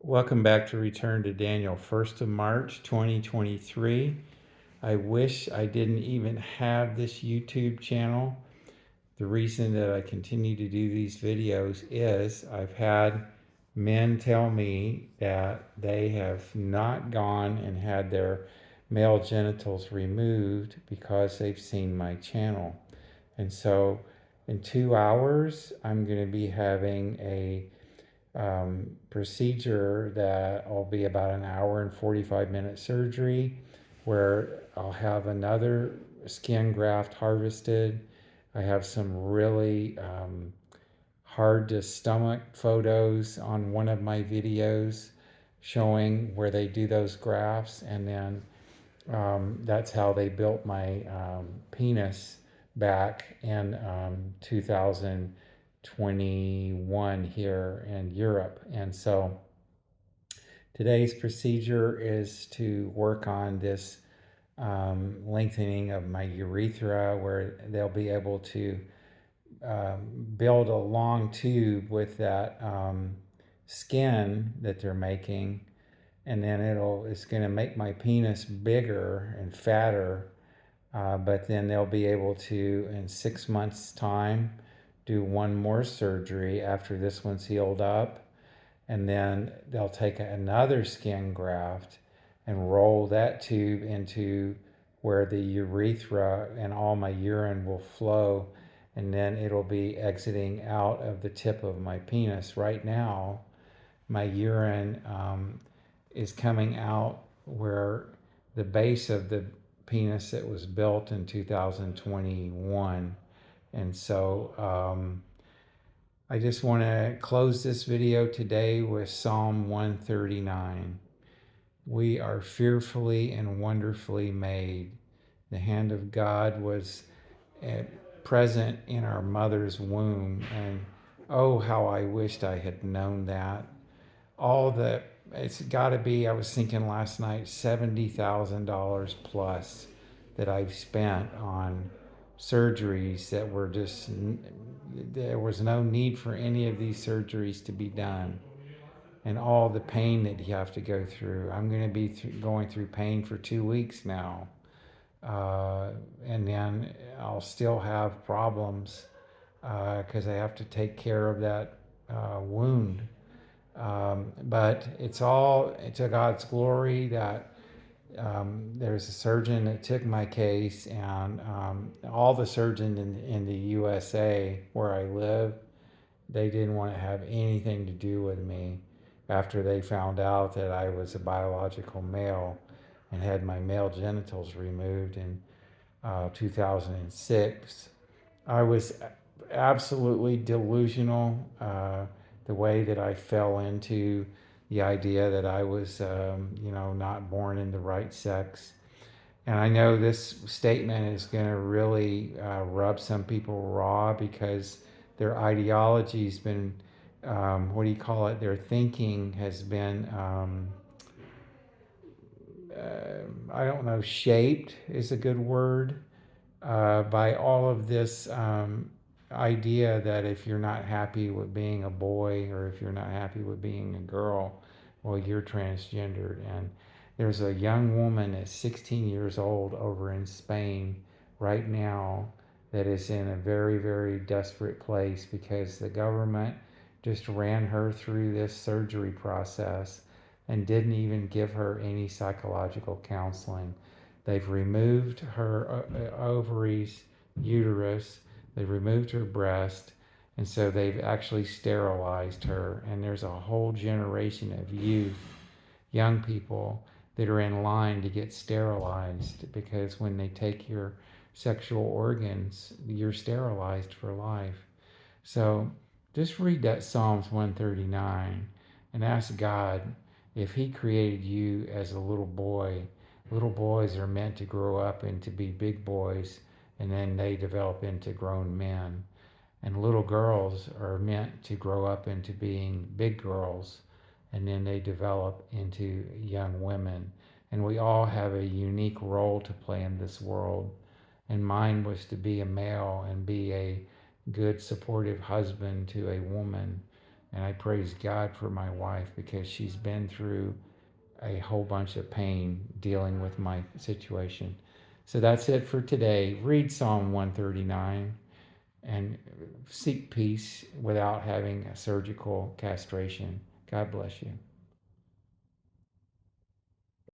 Welcome back to Return to Daniel, 1st of March, 2023. I wish I didn't even have this YouTube channel. The reason that I continue to do these videos is I've had men tell me that they have not gone and had their male genitals removed because they've seen my channel. And so in 2 hours, I'm going to be having a procedure that will be about an hour and 45-minute surgery where I'll have another skin graft harvested. I have some really hard to stomach photos on one of my videos showing where they do those grafts, and then that's how they built my penis back in 2021 here in Europe. And so today's procedure is to work on this lengthening of my urethra, where they'll be able to build a long tube with that skin that they're making, and then it's going to make my penis bigger and fatter. But then they'll be able to, in 6 months' time, do one more surgery after this one's healed up. And then they'll take another skin graft and roll that tube into where the urethra and all my urine will flow. And then it'll be exiting out of the tip of my penis. Right now, my urine is coming out where the base of the penis that was built in 2021. And so I just want to close this video today with Psalm 139. We are fearfully and wonderfully made. The hand of God was present in our mother's womb, and oh, how I wished I had known that. It's got to be, I was thinking last night, $70,000 plus that I've spent on surgeries that were just, there was no need for any of these surgeries to be done. And all the pain that you have to go through. I'm going to be going through pain for 2 weeks now. And then I'll still have problems because I have to take care of that wound. But it's all to God's glory that there's a surgeon that took my case, and all the surgeons in the USA where I live, they didn't want to have anything to do with me after they found out that I was a biological male and had my male genitals removed in 2006. I was absolutely delusional the way that I fell into the idea that I was, not born in the right sex. And I know this statement is going to really rub some people raw because their ideology's been, their thinking has been, I don't know, shaped is a good word, by all of this idea that if you're not happy with being a boy or if you're not happy with being a girl, well, you're transgendered. And there's a young woman at 16 years old over in Spain right now that is in a very, very desperate place because the government just ran her through this surgery process and didn't even give her any psychological counseling. They've removed her ovaries, uterus, they've removed her breast, and so they've actually sterilized her. And there's a whole generation of young people that are in line to get sterilized because when they take your sexual organs, you're sterilized for life. So just read that Psalms 139 and ask God if He created you as a little boy. Little boys are meant to grow up and to be big boys, and then they develop into grown men. And little girls are meant to grow up into being big girls, and then they develop into young women. And we all have a unique role to play in this world. And mine was to be a male and be a good supportive husband to a woman. And I praise God for my wife because she's been through a whole bunch of pain dealing with my situation. So that's it for today. Read Psalm 139 and seek peace without having a surgical castration. God bless you.